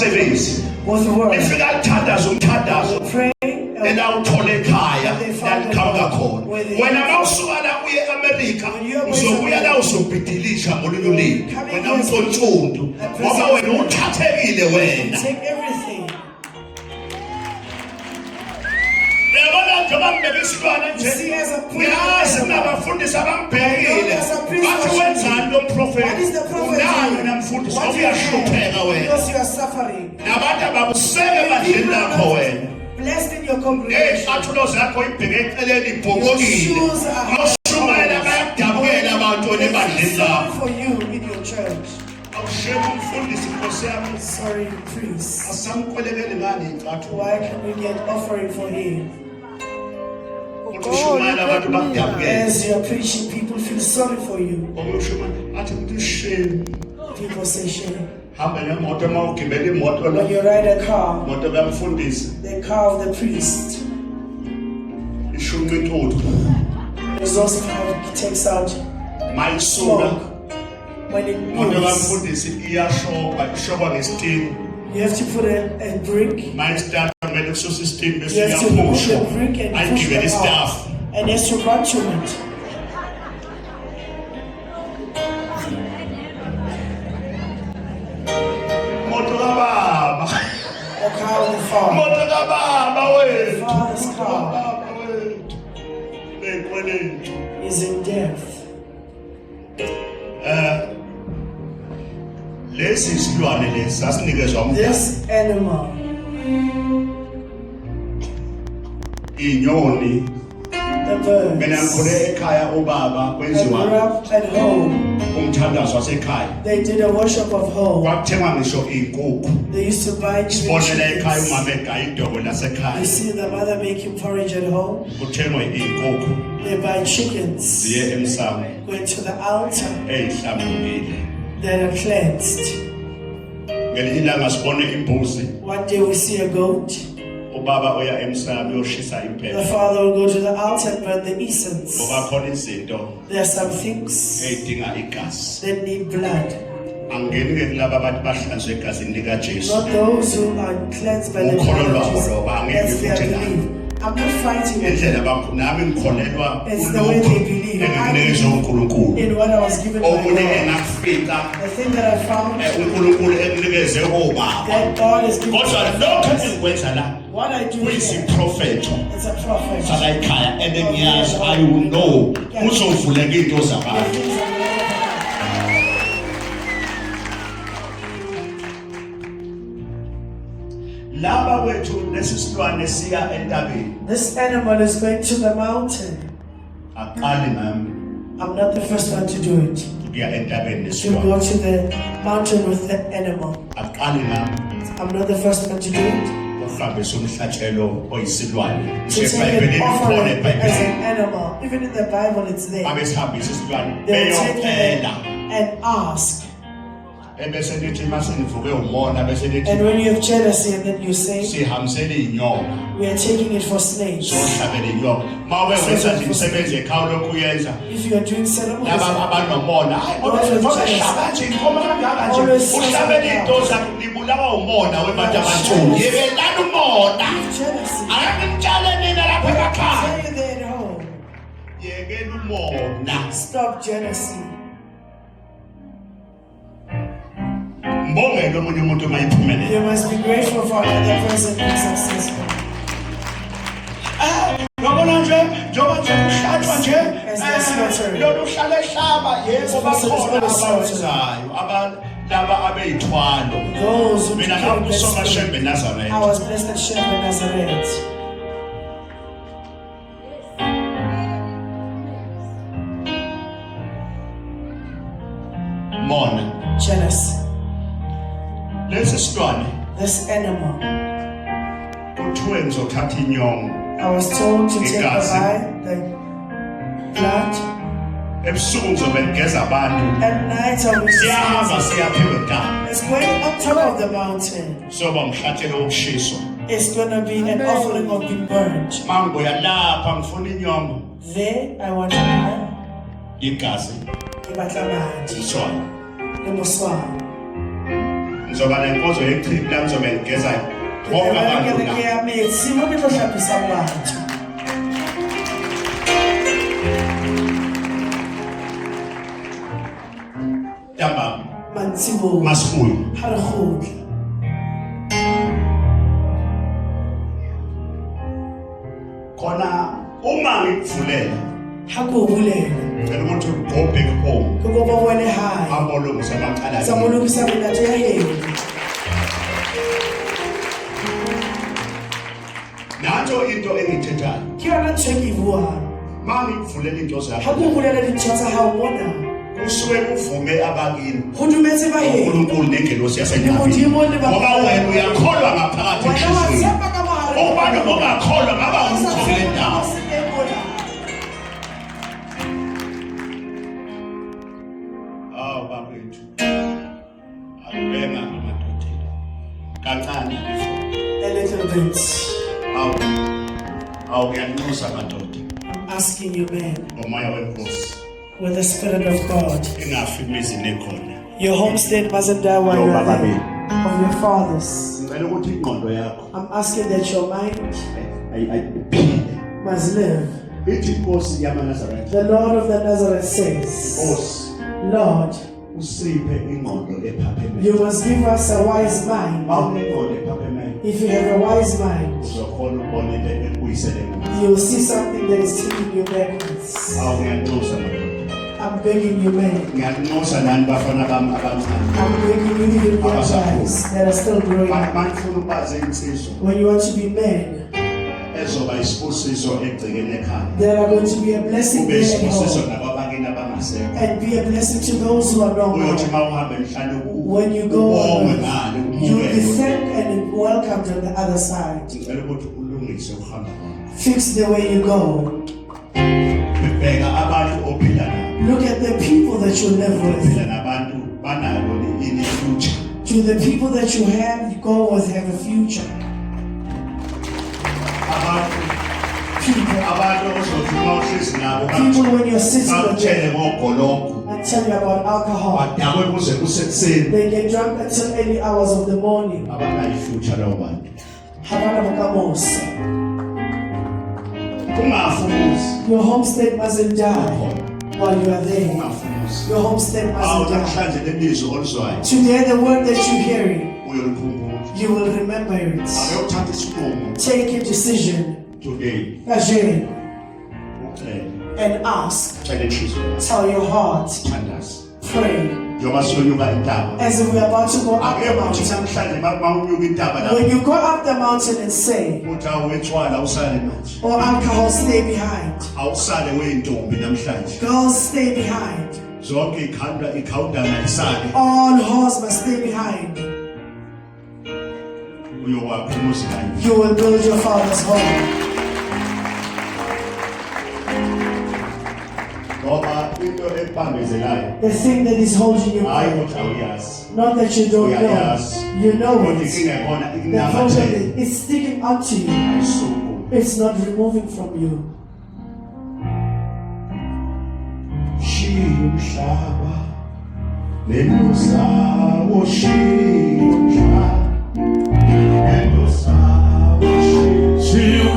umsebenzi efika kuthandaza umthandazo elawuthole ekhaya lalikhawuka khona wena mawusuka la uye eAmerica uzobuya la uzobhidilisha ngolunye ulimi wena mfotshundu ngoba wena uthathekile wena njengoba mbeke isilwane nje uyazi nabafundisi abambhekile bathi wenzani lo mprofeti unani namfundisi ngoba uyahlupheka wena nabantu abakuseke badleni lakho wena blessed in your congregation. Athulo zakho ibheke eceleni ibhokokile awushumayela bayakudabukela abantu ebandleni lakho for you in your church. awushekho umfundisi Nkosi yami Sorry, priest. asamkwelekele ngani incathu Why can we get offering for him? ukushumayela abantu bakudabukela As you are preaching, people feel sorry for you. ukushumayela athi ukuthi shame People say shame. hamba nemoto mawugibela imoto When la you ride a car, moto kamfundisi the car of the priest, ishunqa intuthu the exhaust pipe takes out mayisuka smoke. When it moto moves, kamfundisi iyashoba ishobwa ngesitini you have to put a brick. mayistart kumele kususa isitini bese You have to put iyaphushwa the brick and push ayigibele it istaff out. And as you run to it, moto kababa the car of the father, moto kababa wethu father's car baba wethu bekweleni is in death. lesi isilwane lesi sasinikezwa umdala This animal, inyoni the mina birds, ngikhule ekhaya ubaba I grew kwenziwa up at home. umthandazo wasekhaya They did a worship of home. kwakuthengwa ngisho inkukhu They used to buy even sibonele ekhaya chickens. umama egaya idoko lasekhaya You see the mother making porridge at home. kuthengwe inkukhu They buy chickens, ziye emsamo going to the altar eyihlambulukile that are cleansed. ngelinye ilanga sibone imbuzi One day we see a goat. ubaba oya emsamo uyoshisa The impepho father will go to the altar and burn the incense. ngoba khona izinto There are some things eyidinga igazi that need blood. angeni ke kulabo abantu bahlanzwe egazini lika Jesu Not those who are cleansed by the blood of Jesus. That's their belief. I'm not fighting with indlela bakho nami ngikholelwa It's the way they believe. enginikezwe uNkulunkulu in what I was given by okunye God. engakufika The thing that I found uNkulunkulu ekunikeze obaba that God has given kodwa lokho engikwenza la what I do here, kuyisiprofeto it's a prophet. sala ekhaya and ngiyazi I will know uzovuleka into The zabantu things that will happen. laba wethu lesisilwane siya entabeni This animal is going to the mountain. aqali ngami I'm not the first one to do it. kuya entabeni To lesilwane go to the mountain with the animal. aqali ngami I'm not the first one to do it. uhambisa umhlatshelo oyisilwane To take sebhayibhelini an ukhona offering as ebhayibhelini an animal. Even in the Bible, it's there. abesihambisa isilwane They will take beyophela it and ask. ebese lithi masenivuke umona bese lithi And when you have jealousy and then you say, sihambisele inyoka we are taking it for snakes. sohlabela inyoka mawe wenza nje umsebenzi ekhaya lokhu uyenza If you are doing ceremonies, laba abanomona hayi ngoba nje inkomo kangaka nje uhlabela into zakhe libulawa umona webantu abansundu yebelana umona jealousy. akangitshale nina lapha ekhaya Say there at home. yekela umona Stop jealousy. mbongele omunye umuntu mayiphumelele You must be grateful for another person being successful. yabona nje njengoba nje kuhlatshwa nje As the slaughtering. lolu hlala ehlaba yebo bakhona abawenzayo laba abeyithwalo Those who mina became ngakusoma blessed. shembe Nazareth I was blessed at Shepherd Nazareth. mona Jealousy. lesi silwane This animal. kuthiwe ngizothatha inyongo I was told to take Igazi. the blood. ebusuku ngizobe ngigeza abantu At night I will siyahamba see. siyaphiwe entaba It's going up top of the mountain. soba mhlathelo wokushiswa It's going to be an offering of being burned. mangibuya lapha ngifuna inyongo There I want to buy. igazi Kibatlamandi. isona Lemuswana. ngizoba nenkonzo yechibi la ngizobe ngigeza Ke bonke tla abantu be la. ke ya metsi mo ke tlo hlapisang batho. Ntambama Mantsiboya masibuye ha re kgutla. khona uma ngikuvulela Ha ke o bulela ngicela ukuthi go back home ke kopa o boele hae abolungisa amaqala tsa mo lokisa melato ya heno. nanto into engithethayo Ke yona ntho e ke e buang. ma ngikuvulela into Ha zakho ke o bulela dintho tsa hao mona kusuke kuvume abakini ho dumetse ba heno. uNkulunkulu nengelosi Ni yaseNyakatho Modimo le ba- ngoba wena uyakholwa ngaphakathi Wena wa enhliziyweni tshepa ka mahare. abantu bongakholwa ngaba O sa umtho kule tshepa ndawo o se teng mona. awu bakwethu akubenga amadodela kancane A little bit. awu kuyanxusa madoda I'm asking you, man, ngomoya wenkosi with the Spirit of God. ingafi imizini ekhona Your homestead mustn't die while Yo, you are Baba there. Of your fathers. ngicela ukuthi ingqondo yakho I'm asking that your mind ayiphile must live. ithi inkosi yamaNazaretha The Lord of the Nazareth says, inkosi Lord, usiphe ingqondo ephapheme you must give us a wise mind. awunengqondo ephapheme If you have a wise mind, uzokhona ukubona into ekuyisele you will see something that is taking you backwards. awuyanxusa madoda I'm begging you, man. ngiyanxusa nani bafana bami abancane I'm begging you, even young guys that are still growing up. manifuna ukubazi insizwa When you want to be men, ezoba isibusiso egcekeni ekhaya there are going to be a blessing ube there at isibusiso home. nababakini abangasekho And be a blessing to those who are not uyothi mine. uma uhambe emhlane When you go ubongwe on ngale earth, you will be ubukelwe thanked and welcomed on the other side. ngicela ukuthi ulungise ukuhamba kwakho Fix the way you go. bheka abantu ophila nabo Look at the people that you live with. phila nabantu banalo ini future To the people that you go with have a future. abantu ozothi uma uhlezi nabo People when you're sitting with bakutshele them ngogolongo and tell you about alcohol. badakwe kuze kusekuseni They get drunk until early hours of the morning. abanayo ifuture labo bantu Havana bokamosa. ungafumuzi Your homestead mustn't die while you are there. ungafumuzi Your homestead mustn't die. namhlanje lelizwi oluzwayo Today the word that you're hearing, uyolikhumbula you will remember it. akuyothatha isinqumo Take a decision. today Ajay, ucele and ask. cele inhliziyo yakho Tell your heart. thandaza Pray. njengoba siyonyuka intaba As if we're about to go up the akekho uthi mountain. namhlanje uma unyuka intaba lapho When you go up the mountain and say, uthi awetshwala usale manje or alcohol, stay behind. awusale weyintombi namhlanje Girls, stay behind. zonke ikhawundana isale All whores must stay behind. uyokwakha umuzi kanye You will build your father's home. ngoba into ekubambezelayo The thing that is holding you hayi back. ukuthi awuyazi Not that you don't know. uyayazi You know kodwa it. inkinga ikhona The problem ikunamathele is it's sticking onto you. ayisuku It's not removing from you. shiya umhlaba nenusawo shiya umhlaba nenusawo shiya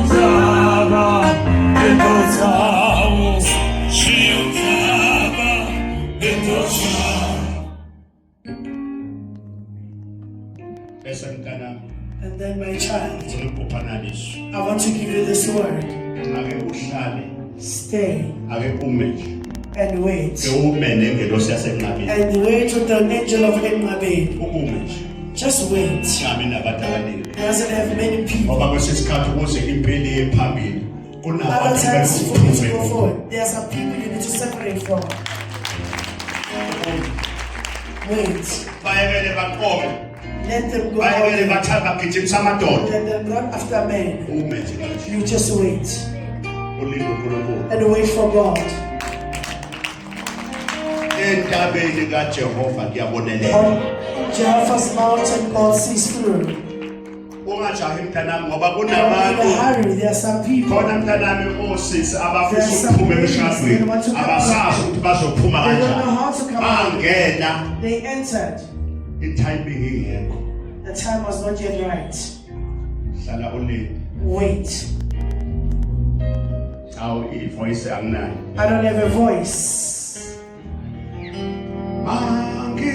bese mntanami And then, my child, ngikuphana leso I want to give you this word. ake uhlale Stay ake ume nje and wait. ke ume nengelosi yasenqabeni And wait with the angel of Enmabe. ukume nje Just wait. nami nabantu abaningi He doesn't have many people. ngoba kwesinye isikhathi ukuze impilo iye phambili Other kunabantu times for you to go bekuvume forward, there are some people you need to separate from. Wait. bayekele baqome Let them go bayekele out. bathanda bagijimisa amadoda Let them run after men. ume nje kanje You just wait. ulinde uNkulunkulu And wait for God. entabeni kaJehova kuyabonelela On Jehovah's mountain, God sees through. ungajahi mntanami ngoba Don't be in kunabantu a hurry. There are some people. khona mntanami osisi abafisa ukuphuma emshadweni abasazi ukuthi bazophuma They don't know kanjani how to come out. bangena They entered. itiming ingekho. The time was not yet right. Hlala ulinde. Wait. Awu ivoice anginayo. I don't have a voice. Mangi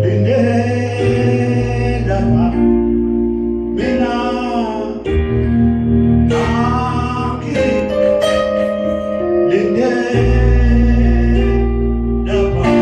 lindela mina mangi lindela mangi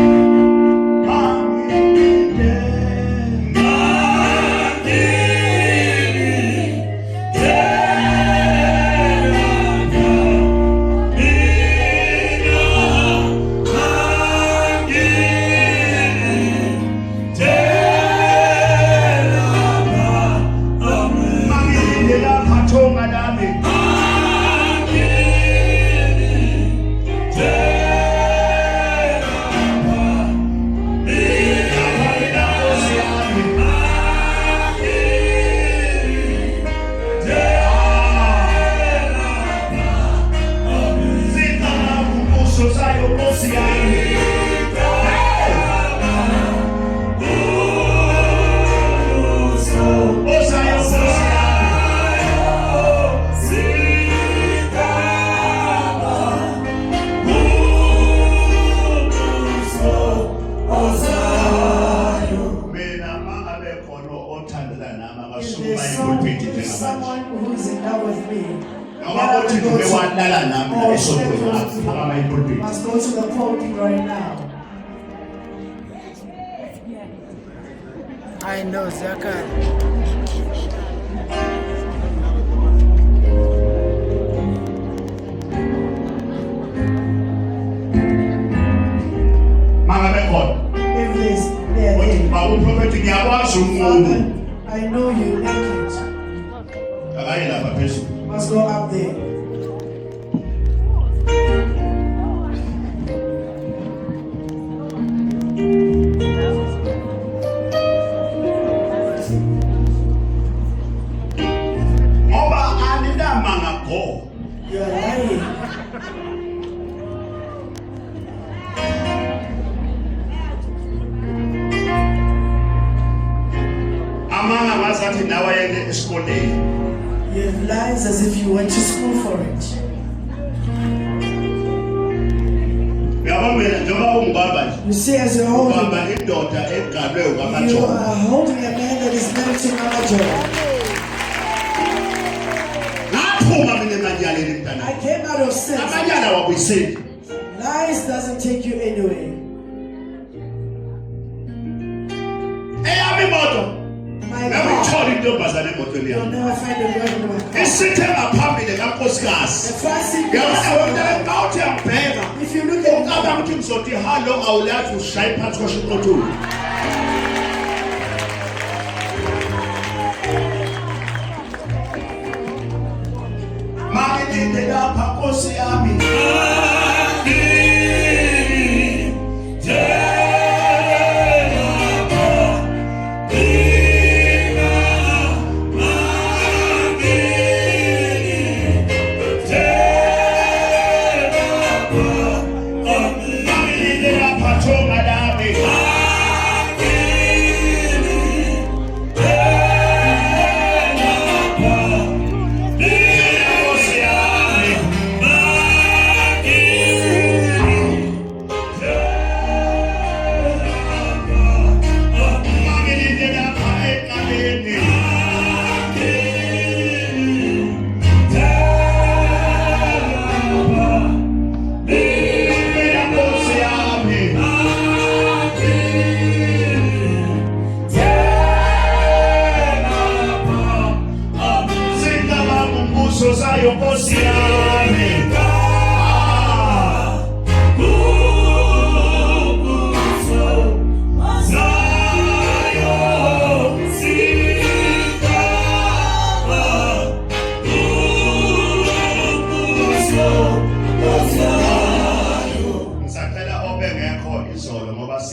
Someone who is in love with me must go to the podium right now. I know, Zakar. If this, Father, I know you like it. Must go up there. You are lying. You have lies as if you went to school for it. You see, as you're holding, you are holding a man that is married to Mama Joy. I came out of sense. Lies doesn't take you anywhere. My God, you'll never find a girl in my car. The first thing you if you look at me, how long I will have to shine past Washington too.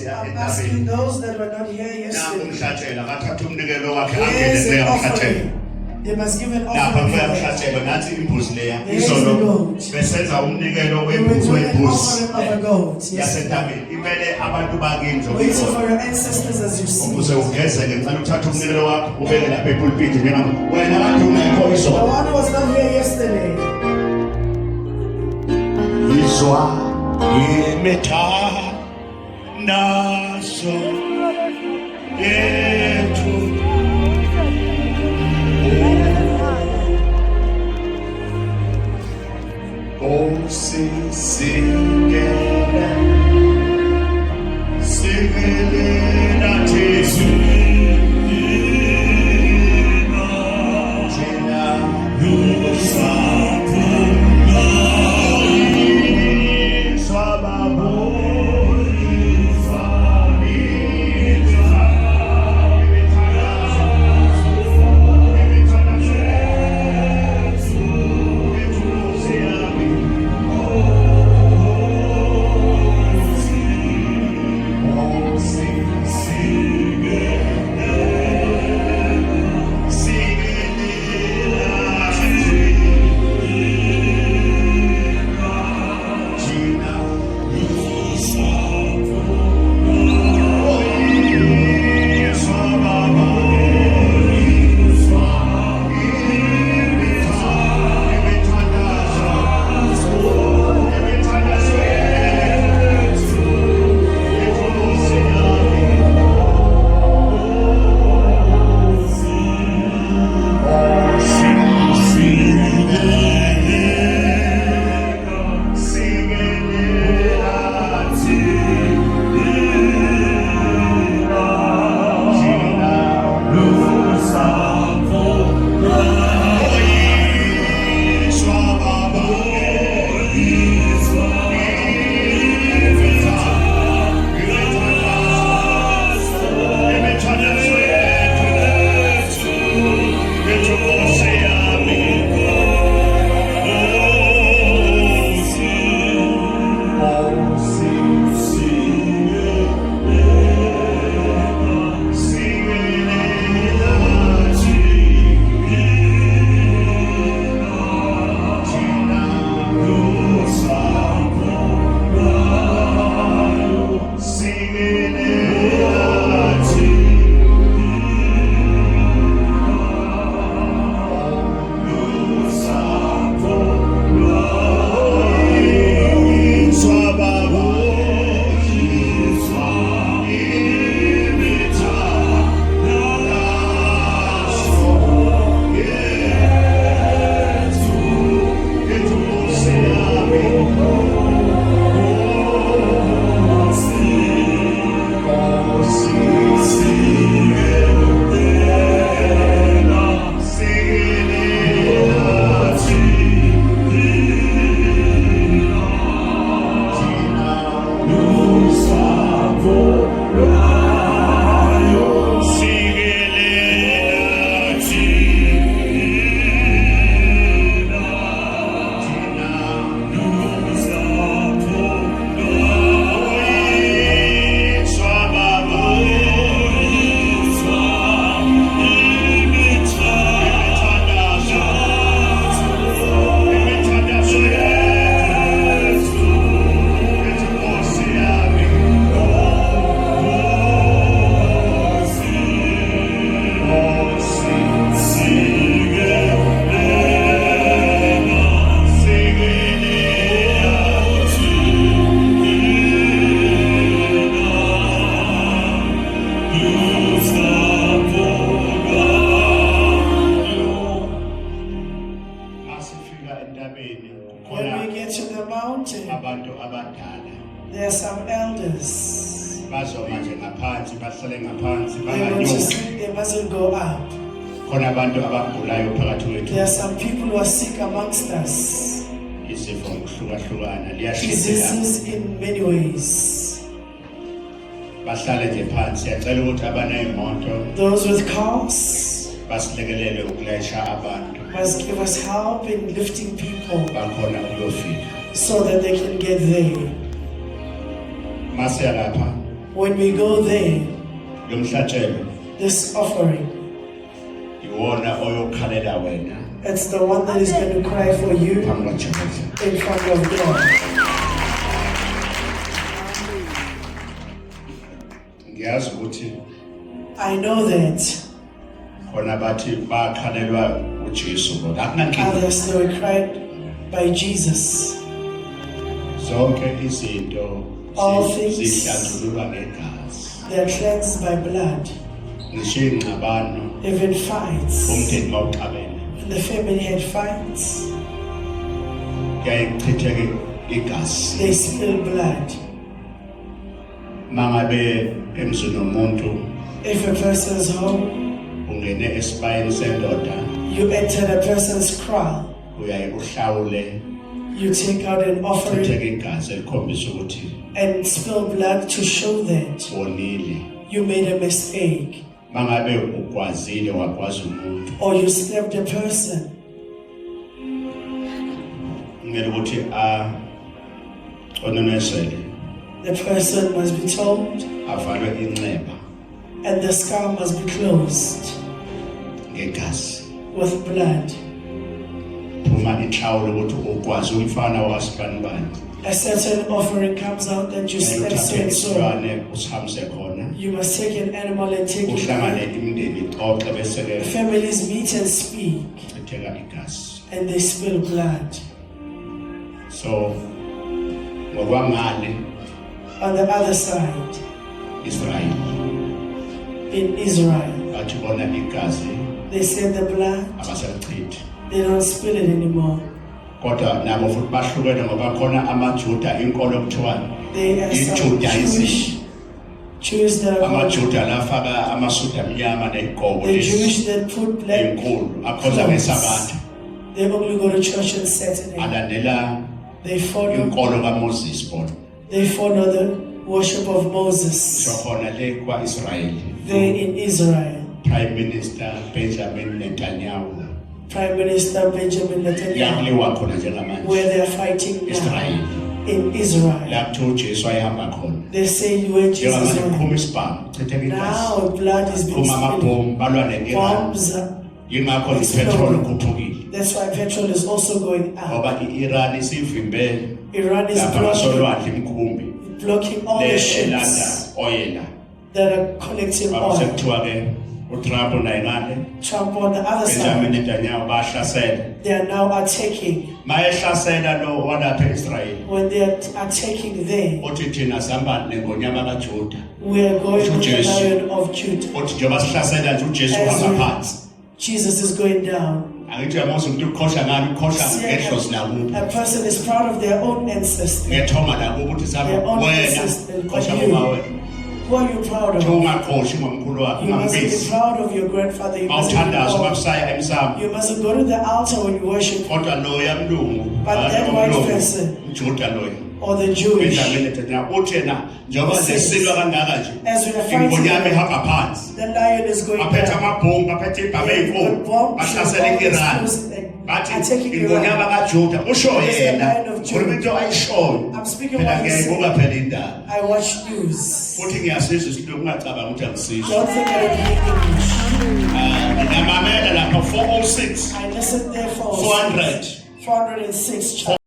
I'm asking those that were not here yesterday. Here's Here's an offering. They must give an lapha offering for that. kuyamhlatshelwa nathi imbuzi leya There is izolo the goat. besenza umnikelo We will wembuzi do an wembuzi offering of a goat. Yes. yasentabeni imele abantu bakini Waiting zokukhona for your ancestors as you see. ukuze ugezeke ngicela uthathe umnikelo wakho ubeke lapha epulpiti njengam wena kade ungekho The izolo one who was not here yesterday. izwa imethandazo yethu Singele nathi abantu abadala. There are some elders. Bazoma nje ngaphansi bahlale ngaphansi They want to banganyuka. sleep, they mustn't go up. Khona abantu abagulayo phakathi kwethu. There are some people who are sick amongst us. Isifo ngokuhlukahlukana liyashisa. Diseases in many ways. Bahlale nje phansi yacela ukuthi abanayimoto Those with cars basilekelele ukulayisha abantu must give us help in lifting people bakhona ukuyofika. so that they can get there. Mase lapha When we go there, lo mhlatshelo this offering iwona oyokhalela wena It's the one that is going to cry for you phambi kaJehova. in front of God. Ngiyazi ukuthi I know that khona bathi bakhalelwa uJesu kodwa akunankinga. others, they were cried by Jesus. Zonke izinto All things. zihlanjululwa ngegazi. They are cleansed by blood. Ngisho ingxabano Even fights. umndeni mawuxabene When the family had fights, kuyayichitheke igazi. they spill blood. Mangabe emzini womuntu If a person's home, ungene esibayeni sendoda you enter a person's kraal, uyaye uhlawule you take out an offering chitheke igazi elikhombisa ukuthi and spill blood to show that wonile. you made a mistake Mangabe ukwazile wakwazi umuntu or you slapped a person. kumele ukuthi onomesele The person must be told avalwe inxeba and the skull must be closed ngegazi. with blood. Phuma ihlawule ukuthi ukwazi ukufana wasibani bani. A certain offering comes out that you slap so and so. Usilwane usihamse khona You must take an animal and take it uhlangane there. imindeni ixoxe bese The ke families meet and speak chitheka igazi. and they spill blood. So ngokwangale On the other side, Israel in Israel, bathi bona igazi they say the blood, abasalichithi. they don't spill it anymore. Kodwa nabo futhi bahlukene ngoba khona amaJuda inkolo kuthiwa They are some Jews that are amaJuda lafaka amasudu amnyama negqoko the Jewish that put black enkulu akhoza ngesabatha they only go to church on Saturday. alandela They follow inkolo kaMoses bona. the worship of Moses. So khona le kwa-Israyeli They in Israel. Prime Minister Benjamin Netanyahu Prime Minister Benjamin Netanyahu, yakuliwa khona njengamanje where they are fighting now Israel in Israel. la kuthiwa uJesu ayehamba khona They say where Jesus njengamanje went. kuphuma isibhamu chitheka igazi Now blood is being phuma spilled. amabhomu balwa ne-Iran Bombs. yingakho ipetrol ikhuphukile That's why petrol is also going up. ngoba i-Iran isivimbe Iran is lapha ngasolwandle imikhumbi blocking all the elanda ships oyela that are collecting oil. sekuthiwa-ke uTrump naye ngale Trump on the other Benjamin side, Netanyahu bahlasela they are now attacking. mayehlasela lo walapha e-Israel When they are attacking there, uthi thina sihambani ngonyama kaJuda we are going with the uJesu. Lion of Judah. uthi njengoba sihlasela nje uJesu As uhamba we- phansi Jesus is going down. angithi uyamuzwa umuntu ukhohlwa ngani ukhohlwa See, ngehlozi lakubo a person is proud of their own ancestors. ngethonga lakubo ukuthi sabe Their own wena ancestors. khohlwa But ngoma you, wena who are you proud of? ungakhoshi ngomkhulu wakho You must be ungambizi proud of your grandfather. You must, be mawuthandaza proud. mabusaya emsamo You must go to the altar when you worship, kodwa loya mlungu But that white person- uJuda loya or the Jewish. Benjamin Netanyahu uthi yena njengoba nje silwa kangaka nje As we are ingonyama fighting, ihamba phansi the lion is going baphethe down. amabhombu baphethe ibhamu ey'nkulu bahlasele i-Iran bathi ingonyama kaJuda usho yena khuluma into ayishoyo I'm speaking phela what he said. ngiyayibuka phela indaba I watch news. futhi ngiyasizwa isilungu ungacabanga ukuthi angisizwa Don't think I don't hear English. nginamamela lapha 406 I listened there for 400 406 chapters.